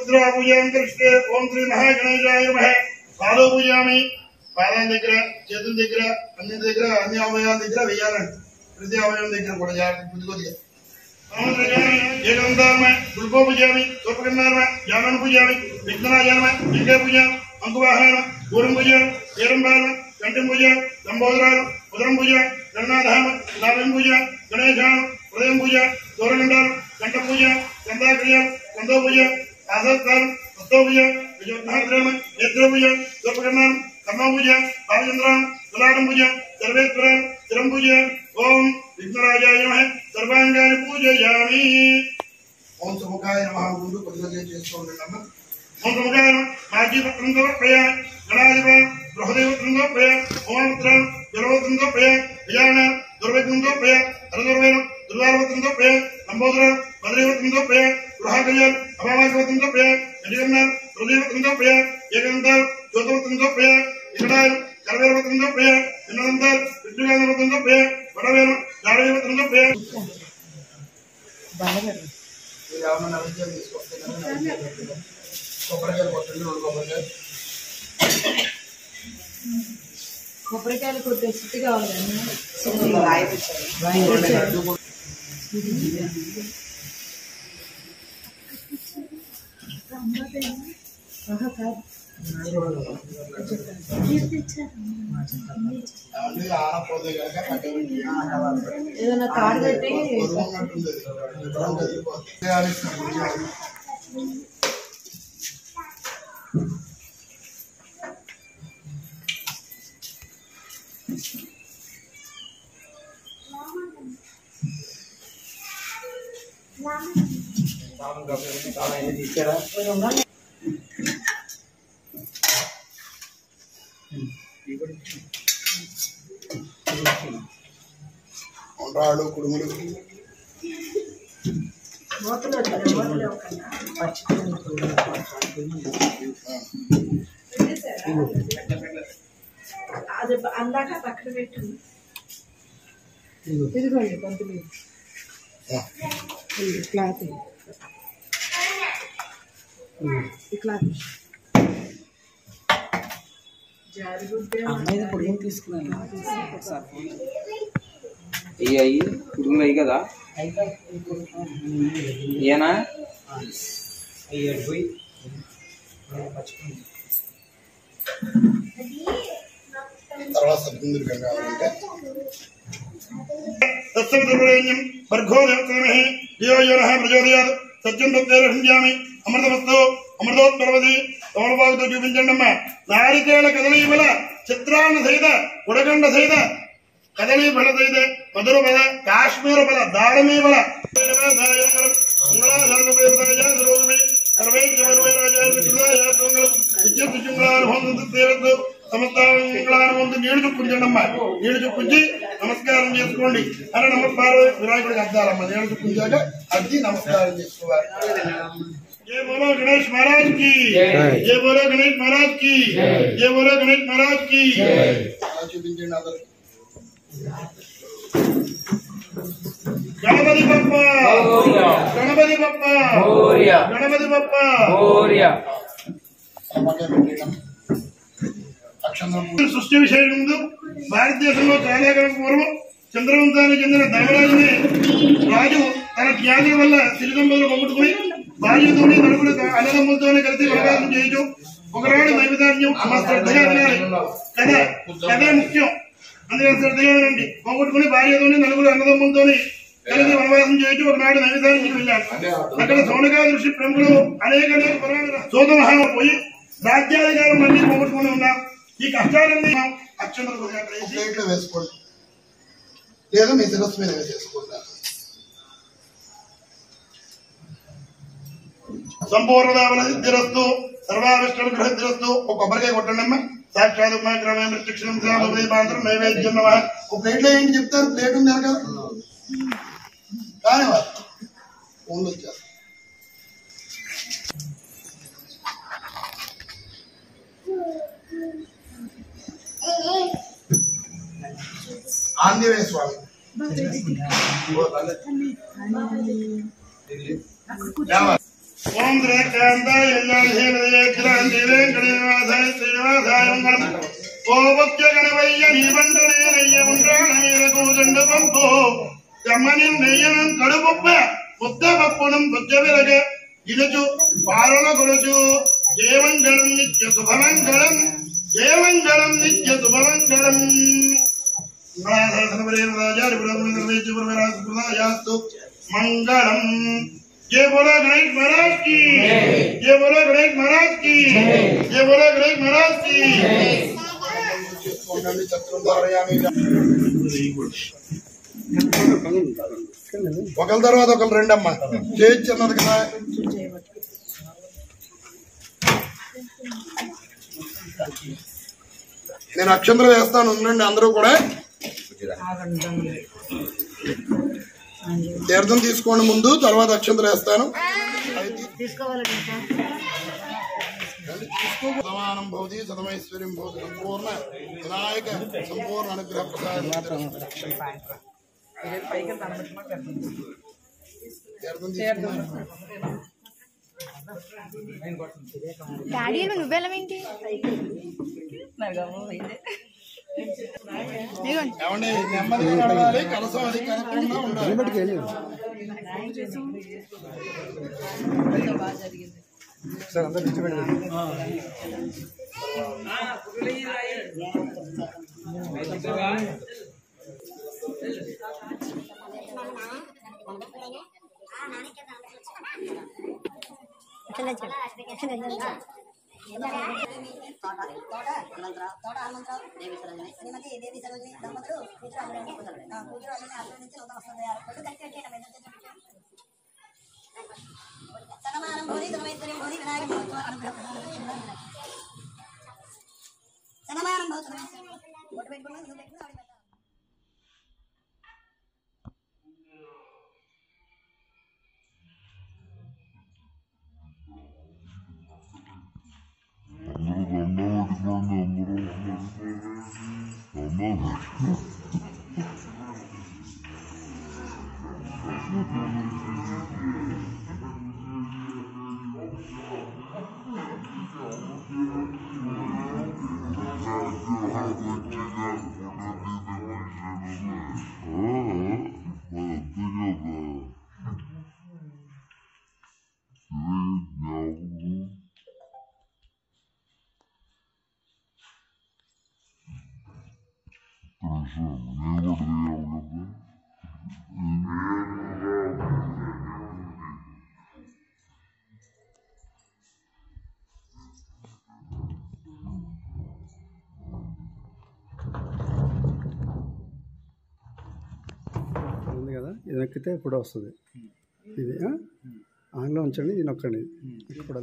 वस्त्र पूजांतरिक्षे ओम श्री महागणेशाय नमः पादो पूजामि पादाల దగ్గర చేతుల దగ్గర అన్ని దగ్గర అన్ని అవయవాల దగ్గర వేయాలండి ప్రతి అవయవం దగ్గర కూడా జాగ్రత్త కొద్దిగా ఏకందామ దుర్గో పూజామి సూపకర్ణామ జానన పూజామి విఘ్నరాజామ లింగ పూజ అంకువాహన గోరం పూజ ఏరంబాల కంఠం పూజ లంబోదరాలు ఉదరం పూజ గణనాథామ లాభం పూజ గణేశాన హృదయం పూజ దూరగండాలు కంఠ పూజ గంధాక్రియ గంధో పూజ ఆసత్కారం హస్తో పూజ విజయోద్ధాగ్రమ నేత్ర పూజ సూపకర్ణాం కర్మ పూజ బాలచంద్రాం తులాటం పూజ సర్వేశ్వర స్థిరం పూజ ఓం విఘ్నరాజాయ నమః సర్వాంగాని పూజయామి ఓం సుముఖాయ నమః ముందు కొద్దిగా చేసుకోండి ఓం సుముఖాయ మాజీ పత్రం సమర్పయ గణాధిప గృహదేవతం సమర్పయ ఓమత్రం జలవతం సమర్పయ విజాన దుర్వైతం సమర్పయ హరదుర్వేణ దుర్వారవతం సమర్పయ లంబోదర బద్రీవతం సమర్పయ గృహకల్యాణ అమావాసవతం సమర్పయ యజగన్న హృదయవతం సమర్పయ ఏకంతాల్ జ్యోతవతం సమర్పయ ఇకడాల్ కరవేరవతం సమర్పయ ఇన్నంతాల్ విష్ణుగానవతం సమర్పయ వడవేణ నారాయణవతం సమర్పయ రావణ నైవేద్యం తీసుకొస్తే కొబ్బరికాయలు కొట్టండి కొబ్బరికాయలు కొట్టే చుట్టు కావాలండి ఏదైనా కార్డు పెట్టి ఉండ్రాళ్ళు కుడుములు అది అందాక పక్కన పెట్టు ఇదిగోండి పంతులు క్లాత్ ఈ క్లాత్ అమ్మాయి పొడి తీసుకున్నాను అయ్యి కుటుంబం అయ్యి కదా ఏనా పోయి తర్వాత సద్గుందులు కావాలంటే తత్సవితుర్వరేణ్యం భర్గో దేవతామహే ధియో యో నః ప్రచోదయాత్ సత్యం తత్తేరహింజామి అమృతమస్తు అమృతోత్పరవతి తోమలపాకుతో చూపించండి అమ్మా నారికేళ కదలీ బల చిత్రాన్న సహిత ఉడగండ సహిత కదలీ బల సహిత మధుర బల కాశ్మీర బల దాళమీ బల సమస్తాంగులానుభవం నీళ్లు చూపించండి అమ్మా నీళ్లు చూపించి నమస్కారం చేసుకోండి అని నమస్కారం వినాయకుడికి అద్దాలమ్మా నీళ్లు చూపించాక అద్ది నమస్కారం చేసుకోవాలి जय बोलो गणेश महाराज की जय बोलो गणेश महाराज की जय बोलो गणेश महाराज की गणपति बप्पा गणपति बप्पा गणपति बप्पा సృష్టి విషయం ముందు భారతదేశంలో చాలా కాలం పూర్వం చంద్రవంతానికి చెందిన ధర్మరాజుని రాజు తన త్యాగం వల్ల సిరి సంపదలు పోగొట్టుకుని భార్యతోనే నలుగురు అన్నదమ్ములతోనే కలిసి వనవాసం చేయొచ్చు ఒకనాడు నైవేద్యం అమ్మ శ్రద్ధగా వినాలి కథే ముఖ్యం అందుకని శ్రద్ధగా వినండి పోగొట్టుకుని భార్యతోనే నలుగురు అన్నదమ్ములతోనే కలిసి వనవాసం చేయొచ్చు ఒకనాడు నైవేద్యానికి వెళ్ళాడు అక్కడ సౌనకా ఋషి ప్రముఖులు అనేక సోదమహాలు పోయి రాజ్యాధికారం మళ్ళీ పోగొట్టుకుని ఉన్నాం ఈ కష్టాలన్నీ అక్షంతలు ప్లేట్లో వేసుకోండి లేదా మీ శిరస్సు మీద వేసేసుకుంటారు సంపూర్ణ సిద్ధిరస్తు సర్వావిష్టం గృహద్రస్తు ఒక కొబ్బరికాయ కొట్టండి అమ్మా సాక్షాత్ క్రమే ప్రత్యక్షం సాంద్రం నైవేద్యం ఒక ప్లేట్లో ఏంటి చెప్తారు ప్లేట్ ఉంది కదా కానీ వాళ్ళు ఫోన్లు వచ్చారు ఆంజనేయ స్వామి ఓం శ్రీకాంతాయ శ్రీనివాసాయ శ్రీనివాసాయ మంగళం ఓభక్య గణవయ్య నీబండనేయ్య ఉండ్రాణ మీద కూజండు పంపు కమ్మని నెయ్యనం కడుపుప్ప ముద్ద పప్పునం బుద్ధ విరగ ఇనుచు పాలన కొడుచు దేవంగళం నిత్య శుభమంగళం దేవంగళం నిత్య శుభమంగళం मंगलम ये बोला गणेश महाराज की ये बोला गणेश महाराज की ये बोला गणेश महाराज की ఒకళ్ళ తర్వాత ఒకళ్ళు రెండమ్మా చేయొచ్చు అన్నది కదా నేను అక్షంతలు వేస్తాను ఉండండి అందరూ కూడా తీర్థం తీసుకోండి ముందు తర్వాత అక్షంతలు వేస్తాను సమానం భవతి సతమైశ్వర్యం భవతి సంపూర్ణ వినాయక సంపూర్ణ అనుగ్రహ ప్రసాదం తీర్థం తీసుకున్నాను డాడీ నువ్వెళ్ళమేంటి ఏమండి నెమ్మదిగా నడవాలి కలసం అది కలపకుండా ఉండాలి ఉంది కదా ఇది నొక్కితే ఇప్పుడు వస్తుంది ఇది ఆన్లో ఉంచండి ఇది నొక్కండి ఇప్పుడు